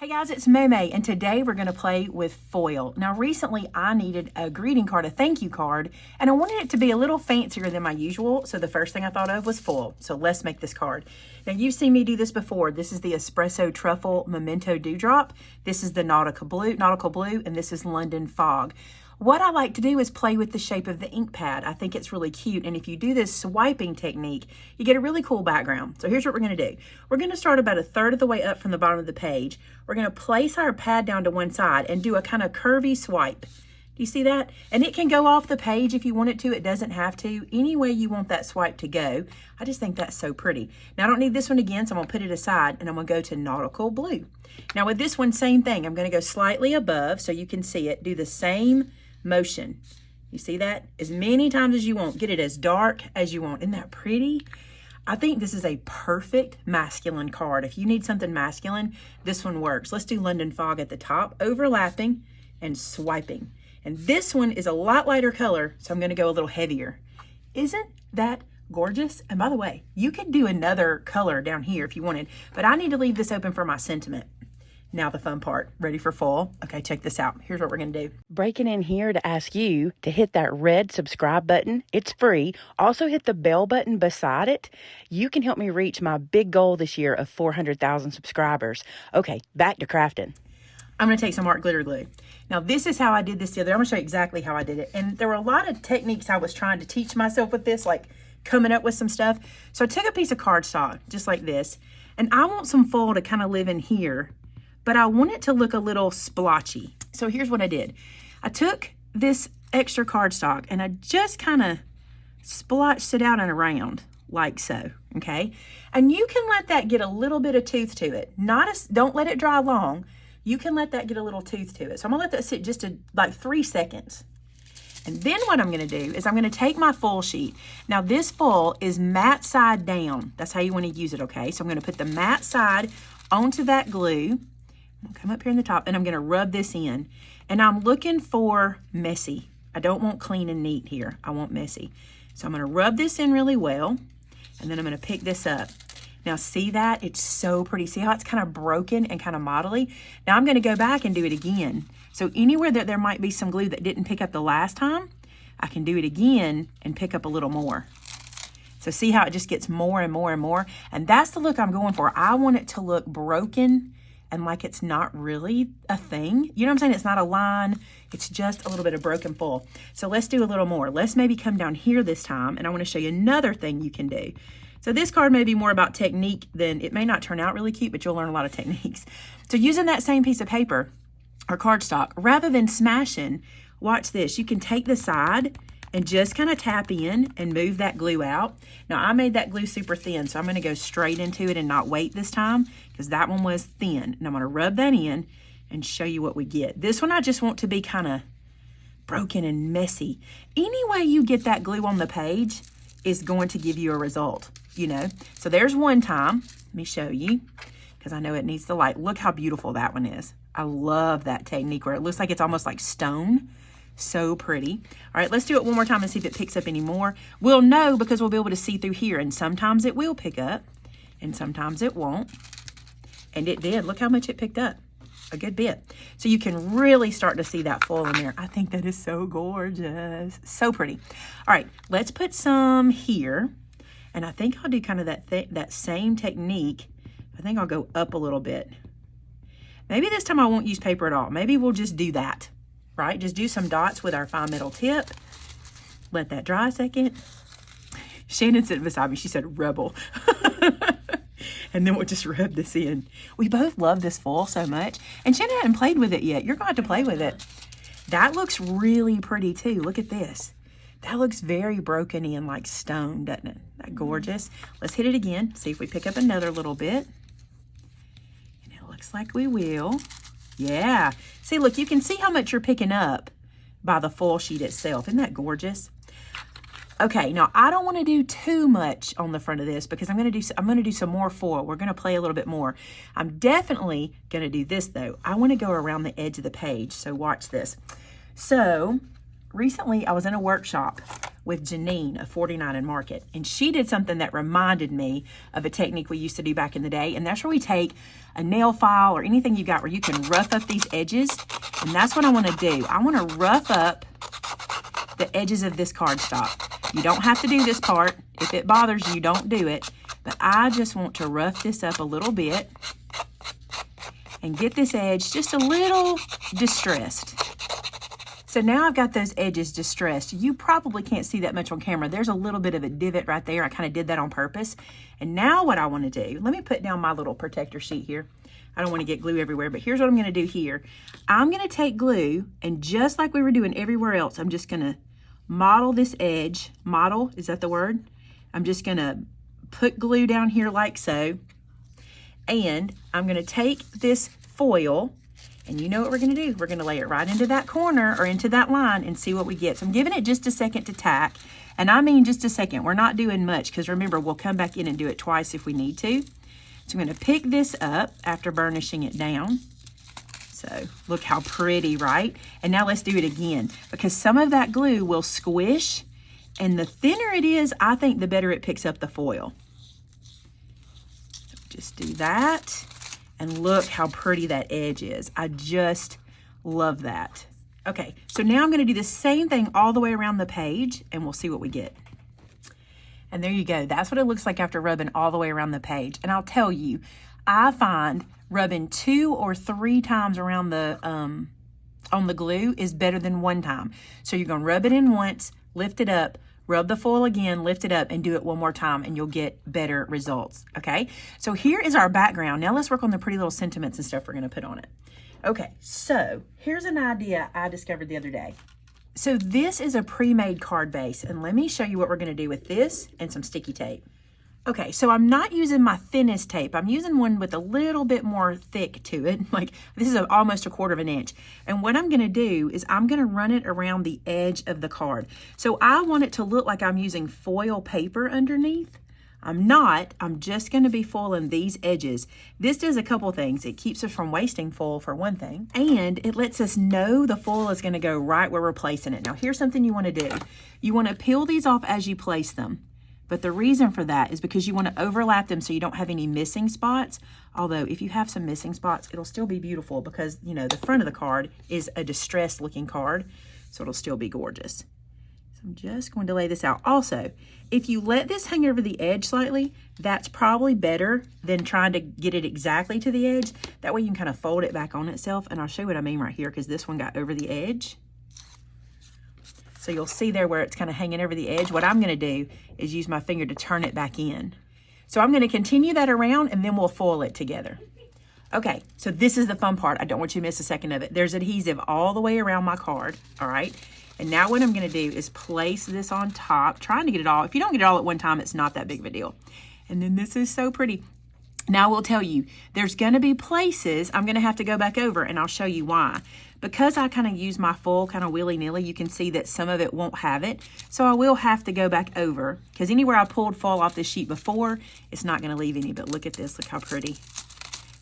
Hey guys, it's Maymay, and today we're going to play with foil. Now recently I needed a greeting card, a thank you card, and I wanted it to be a little fancier than my usual, so the first thing I thought of was foil. So let's make this card. Now you've seen me do this before. This is the Espresso Truffle Memento Dewdrop. This is the Nautical Blue, and this is London Fog. What I like to do is play with the shape of the ink pad. I think it's really cute, and if you do this swiping technique, you get a really cool background. So here's what we're going to do. We're going to start about a third of the way up from the bottom of the page. We're going to place our pad down to one side and do a kind of curvy swipe. Do you see that? And it can go off the page if you want it to. It doesn't have to. Any way you want that swipe to go. I just think that's so pretty. Now I don't need this one again, so I'm going to put it aside and I'm going to go to Nautical Blue. Now with this one, same thing. I'm going to go slightly above so you can see it. Do the same motion. You see that? As many times as you want. Get it as dark as you want. Isn't that pretty? I think this is a perfect masculine card. If you need something masculine, this one works. Let's do London Fog at the top, overlapping and swiping. And this one is a lot lighter color, so I'm going to go a little heavier. Isn't that gorgeous? And by the way, you could do another color down here if you wanted, but I need to leave this open for my sentiment. Now the fun part. Ready for fall? Okay, check this out. Here's what we're going to do. Breaking in here to ask you to hit that red subscribe button. It's free. Also hit the bell button beside it. You can help me reach my big goal this year of 400,000 subscribers. Okay, back to crafting. I'm going to take some art glitter glue. Now this is how I did this the other day. I'm going to show you exactly how I did it. And there were a lot of techniques I was trying to teach myself with this, like coming up with some stuff. So I took a piece of cardstock, just like this. And I want some foil to kind of live in here, but I want it to look a little splotchy. So here's what I did. I took this extra cardstock and I just kind of splotched it out and around like so, okay? And you can let that get a little bit of tooth to it. Don't let it dry long. You can let that get a little tooth to it. So I'm gonna let that sit just like 3 seconds. And then what I'm gonna do is I'm gonna take my foil sheet. Now this foil is matte side down. That's how you wanna use it, okay? So I'm gonna put the matte side onto that glue. I'll come up here in the top and I'm going to rub this in, and I'm looking for messy. I don't want clean and neat here. I want messy. So I'm going to rub this in really well, and then I'm going to pick this up. Now see that? It's so pretty. See how it's kind of broken and kind of modelly? Now I'm going to go back and do it again. So anywhere that there might be some glue that didn't pick up the last time, I can do it again and pick up a little more. So see how it just gets more and more and more? And that's the look I'm going for. I want it to look broken and like it's not really a thing. You know what I'm saying? It's not a line. It's just a little bit of broken foil. So let's do a little more. Let's maybe come down here this time, and I want to show you another thing you can do. So this card may be more about technique than, it may not turn out really cute, but you'll learn a lot of techniques. So using that same piece of paper or cardstock, rather than smashing, watch this. You can take the side and just kind of tap in and move that glue out. Now I made that glue super thin, so I'm going to go straight into it and not wait this time, because that one was thin. And I'm going to rub that in and show you what we get. This one I just want to be kind of broken and messy. Any way you get that glue on the page is going to give you a result, you know. So there's one time. Let me show you, because I know it needs the light. Look how beautiful that one is. I love that technique where it looks like it's almost like stone. So pretty. All right, let's do it one more time and see if it picks up any more. We'll know because we'll be able to see through here, and sometimes it will pick up and sometimes it won't. And it did. Look how much it picked up. A good bit. So you can really start to see that foil in there. I think that is so gorgeous. So pretty. All right, let's put some here. And I think I'll do kind of that same technique. I think I'll go up a little bit. Maybe this time I won't use paper at all. Maybe we'll just do that. Right? Just do some dots with our fine metal tip. Let that dry a second. Shannon sitting beside me, she said, rebel. And then we'll just rub this in. We both love this foil so much. And Shannon hadn't played with it yet. You're going to have to play with it. That looks really pretty too. Look at this. That looks very broken in like stone, doesn't it? That gorgeous. Let's hit it again. See if we pick up another little bit. And it looks like we will. Yeah. See, look, you can see how much you're picking up by the foil sheet itself. Isn't that gorgeous? Okay, now I don't want to do too much on the front of this because I'm going to do some more foil. We're going to play a little bit more. I'm definitely going to do this though. I want to go around the edge of the page. So watch this. So Recently, I was in a workshop with Janine of 49 and Market, and she did something that reminded me of a technique we used to do back in the day, and that's where we take a nail file or anything you got where you can rough up these edges, and that's what I want to do. I want to rough up the edges of this cardstock. You don't have to do this part. If it bothers you, don't do it, but I just want to rough this up a little bit and get this edge just a little distressed. So now I've got those edges distressed. You probably can't see that much on camera. There's a little bit of a divot right there. I kind of did that on purpose. And now what I want to do, let me put down my little protector sheet here. I don't want to get glue everywhere, but here's what I'm going to do here. I'm going to take glue, and just like we were doing everywhere else, I'm just going to model this edge. Model, is that the word? I'm just going to put glue down here like so. And I'm going to take this foil, and you know what we're going to do. We're going to lay it right into that corner or into that line and see what we get. So I'm giving it just a second to tack. And I mean just a second. We're not doing much because remember, we'll come back in and do it twice if we need to. So I'm going to pick this up after burnishing it down. So look how pretty, right? And now let's do it again because some of that glue will squish, and the thinner it is, I think the better it picks up the foil. So just do that. And look how pretty that edge is. I just love that. Okay, so now I'm going to do the same thing all the way around the page, and we'll see what we get. And there you go. That's what it looks like after rubbing all the way around the page. And I'll tell you, I find rubbing 2 or 3 times around the on the glue is better than 1 time. So you're going to rub it in once, lift it up, rub the foil again, lift it up, and do it 1 more time, and you'll get better results, okay? So here is our background. Now let's work on the pretty little sentiments and stuff we're going to put on it. Okay, so here's an idea I discovered the other day. So this is a pre-made card base, and let me show you what we're going to do with this and some sticky tape. Okay, so I'm not using my thinnest tape. I'm using one with a little bit more thick to it. Like this is almost a 1/4 of an inch. And what I'm gonna do is I'm gonna run it around the edge of the card. So I want it to look like I'm using foil paper underneath. I'm not, I'm just gonna be foiling these edges. This does a couple things. It keeps us from wasting foil for one thing, and it lets us know the foil is gonna go right where we're placing it. Now here's something you wanna do. You wanna peel these off as you place them. But the reason for that is because you want to overlap them so you don't have any missing spots. Although if you have some missing spots, it'll still be beautiful because, you know, the front of the card is a distressed looking card. So it'll still be gorgeous. So I'm just going to lay this out. Also, if you let this hang over the edge slightly, that's probably better than trying to get it exactly to the edge. That way you can kind of fold it back on itself. And I'll show you what I mean right here because this one got over the edge. So you'll see there where it's kind of hanging over the edge. What I'm gonna do is use my finger to turn it back in. So I'm gonna continue that around and then we'll foil it together. Okay, so this is the fun part. I don't want you to miss a second of it. There's adhesive all the way around my card, all right? And now what I'm gonna do is place this on top, trying to get it all. If you don't get it all at one time, it's not that big of a deal. And then this is so pretty. Now we'll tell you, there's gonna be places I'm gonna have to go back over and I'll show you why. Because I kind of use my foil kind of willy-nilly, you can see that some of it won't have it. So I will have to go back over because anywhere I pulled foil off this sheet before, it's not gonna leave any, but look at this, look how pretty.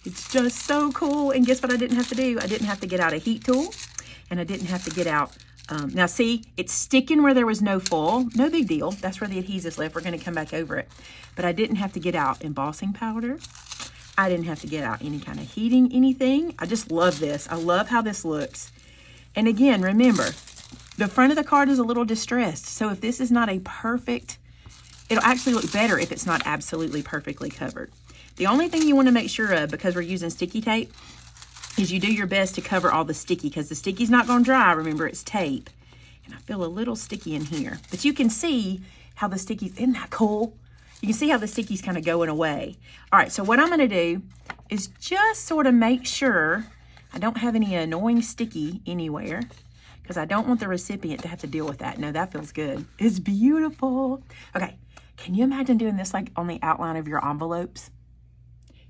It's just so cool. And guess what I didn't have to do? I didn't have to get out a heat tool and I didn't have to get out, now see, it's sticking where there was no foil, no big deal. That's where the adhesive's left. We're gonna come back over it. But I didn't have to get out embossing powder. I didn't have to get out any kind of heating, anything. I just love this. I love how this looks. And again, remember, the front of the card is a little distressed. So if this is not a perfect, it'll actually look better if it's not absolutely perfectly covered. The only thing you want to make sure of, because we're using sticky tape, is you do your best to cover all the sticky because the sticky's not going to dry. Remember, it's tape. And I feel a little sticky in here. But you can see how the sticky, isn't that cool? You can see how the sticky's kind of going away. All right, so what I'm gonna do is just sort of make sure I don't have any annoying sticky anywhere because I don't want the recipient to have to deal with that. No, that feels good. It's beautiful. Okay, can you imagine doing this like on the outline of your envelopes?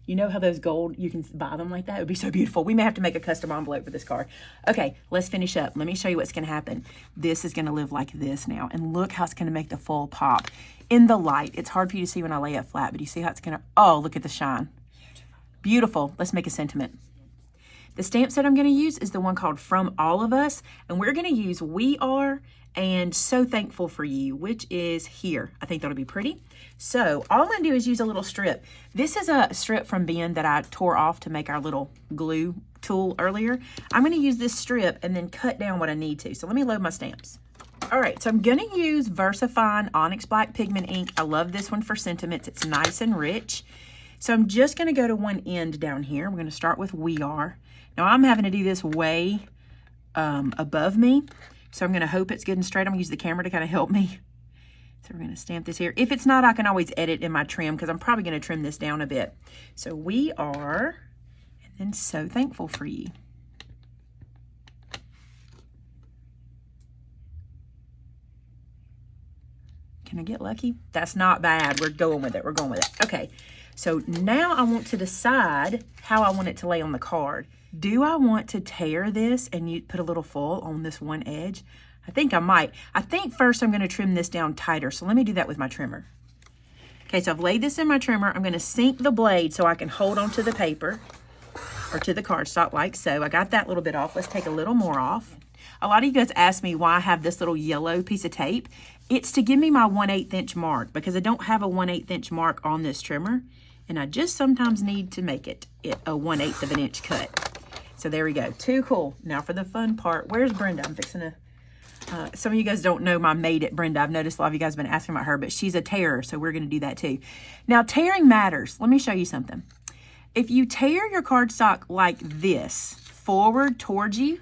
You know how those gold, you can buy them like that? It would be so beautiful. We may have to make a custom envelope for this card. Okay, let's finish up. Let me show you what's gonna happen. This is gonna live like this now. And look how it's gonna make the full pop. In the light, it's hard for you to see when I lay it flat, but you see how it's gonna, oh, look at the shine. Beautiful. Let's make a sentiment. The stamp set I'm going to use is the one called From All of Us, and we're going to use We Are and So Thankful for You, which is here. I think that'll be pretty. So all I'm going to do is use a little strip. This is a strip from Ben that I tore off to make our little glue tool earlier. I'm going to use this strip and then cut down what I need to. So let me load my stamps. All right, so I'm going to use VersaFine Onyx Black Pigment ink. I love this one for sentiments. It's nice and rich. So I'm just going to go to one end down here. We're going to start with We Are. Now I'm having to do this way above me, so I'm going to hope it's good and straight. I'm going to use the camera to kind of help me. So we're going to stamp this here. If it's not, I can always edit in my trim because I'm probably going to trim this down a bit. So We Are, and then So Thankful for You. Can I get lucky? That's not bad. We're going with it. We're going with it. Okay. So now I want to decide how I want it to lay on the card. Do I want to tear this and you put a little foil on this one edge? I think I might. I think first I'm going to trim this down tighter. So let me do that with my trimmer. Okay, so I've laid this in my trimmer. I'm going to sink the blade so I can hold onto the paper or to the cardstock like so. I got that little bit off. Let's take a little more off. A lot of you guys ask me why I have this little yellow piece of tape. It's to give me my 1/8 inch mark because I don't have a 1/8 inch mark on this trimmer. And I just sometimes need to make it a 1/8 of an inch cut. So there we go. Too cool. Now for the fun part. Where's Brenda? I'm fixing to... some of you guys don't know my Made It Brenda. I've noticed a lot of you guys have been asking about her, but she's a tearer, so we're going to do that too. Now, tearing matters. Let me show you something. If you tear your cardstock like this, forward towards you,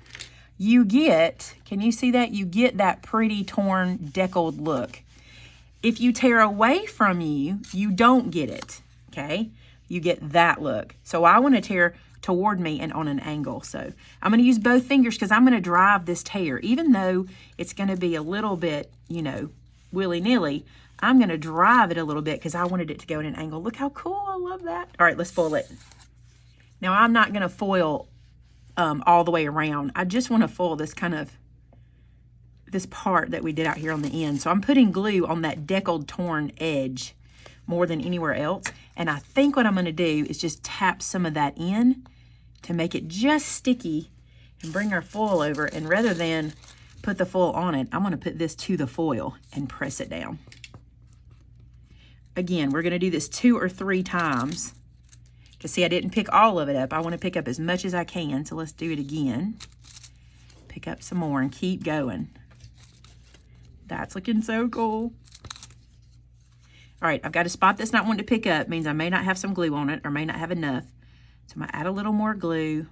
you get, can you see that? You get that pretty torn, deckled look. If you tear away from you, you don't get it, okay? You get that look. So I want to tear toward me and on an angle. So I'm going to use both fingers because I'm going to drive this tear. Even though it's going to be a little bit, you know, willy-nilly, I'm going to drive it a little bit because I wanted it to go in an angle. Look how cool. I love that. All right, let's foil it. Now, I'm not going to foil all the way around. I just want to foil this kind of, this part that we did out here on the end. So I'm putting glue on that deckled, torn edge more than anywhere else. And I think what I'm going to do is just tap some of that in to make it just sticky and bring our foil over. And rather than put the foil on it, I'm going to put this to the foil and press it down. Again, we're going to do this 2 or 3 times. Because see, I didn't pick all of it up. I want to pick up as much as I can. So let's do it again. Pick up some more and keep going. That's looking so cool. All right, I've got a spot that's not wanting to pick up. Means I may not have some glue on it or may not have enough. So I'm going to add a little more glue.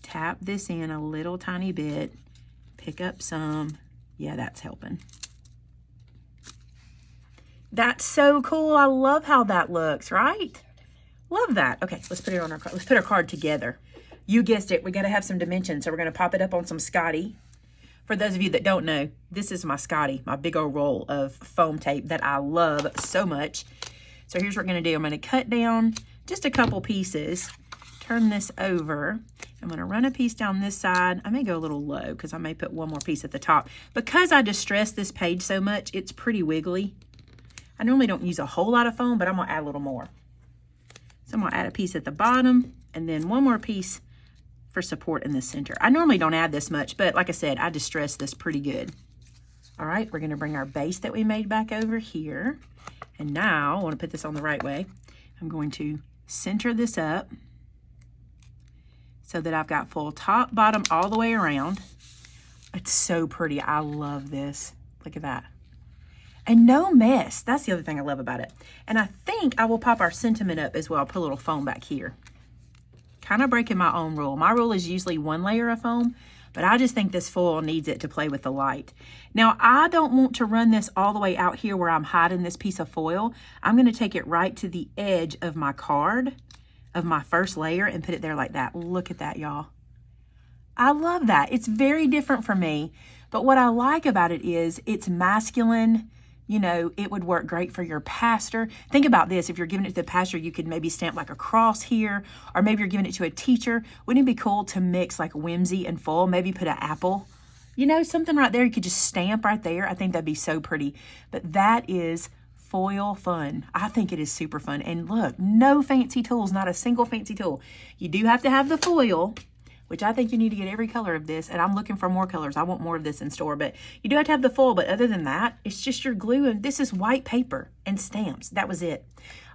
Tap this in a little tiny bit. Pick up some. Yeah, that's helping. That's so cool. I love how that looks, right? Love that. Okay, let's put it on our card. Let's put our card together. You guessed it. We got to have some dimensions. So we're going to pop it up on some Scotty. For those of you that don't know, this is my Scotty, my big old roll of foam tape that I love so much. So here's what we're going to do. I'm going to cut down just a couple pieces. Turn this over. I'm going to run a piece down this side. I may go a little low because I may put one more piece at the top. Because I distressed this page so much, it's pretty wiggly. I normally don't use a whole lot of foam, but I'm going to add a little more. So I'm going to add a piece at the bottom and then one more piece for support in the center. I normally don't add this much, but like I said, I distressed this pretty good. All right, we're going to bring our base that we made back over here. And now I want to put this on the right way. I'm going to center this up so that I've got full top, bottom, all the way around. It's so pretty. I love this. Look at that. And no mess. That's the other thing I love about it. And I think I will pop our sentiment up as well. I'll put a little foam back here. Kind of breaking my own rule. My rule is usually 1 layer of foam, but I just think this foil needs it to play with the light. Now, I don't want to run this all the way out here where I'm hiding this piece of foil. I'm going to take it right to the edge of my card, of my first layer, and put it there like that. Look at that, y'all. I love that. It's very different for me, but what I like about it is it's masculine. You know, it would work great for your pastor. Think about this. If you're giving it to the pastor, you could maybe stamp like a cross here, or maybe you're giving it to a teacher. Wouldn't it be cool to mix like whimsy and foil? Maybe put an apple, you know, something right there. You could just stamp right there. I think that'd be so pretty. But that is foil fun. I think it is super fun. And look, no fancy tools, not a single fancy tool. You do have to have the foil. which I think you need to get every color of this, and I'm looking for more colors. I want more of this in store, but you do have to have the foil, but other than that, it's just your glue, and this is white paper and stamps. That was it.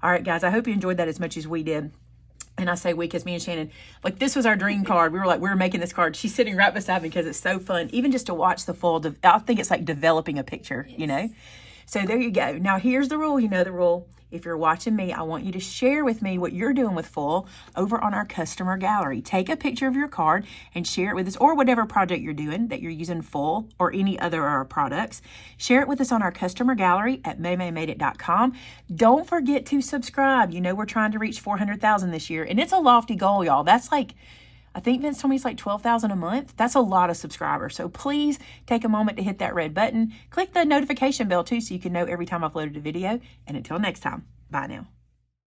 All right, guys, I hope you enjoyed that as much as we did. And I say we because me and Shannon, like, this was our dream card. We were making this card. She's sitting right beside me because it's so fun, even just to watch the foil. I think it's like developing a picture, you know? So there you go. Now, here's the rule. You know the rule. If you're watching me, I want you to share with me what you're doing with foil over on our customer gallery. Take a picture of your card and share it with us, or whatever project you're doing that you're using foil or any other of our products. Share it with us on our customer gallery at MaymayMadeIt.com. Don't forget to subscribe. You know we're trying to reach 400,000 this year, and it's a lofty goal, y'all. That's like, I think Vince told me it's like 12,000 a month. That's a lot of subscribers. So please take a moment to hit that red button. Click the notification bell too so you can know every time I've loaded a video. And until next time, bye now.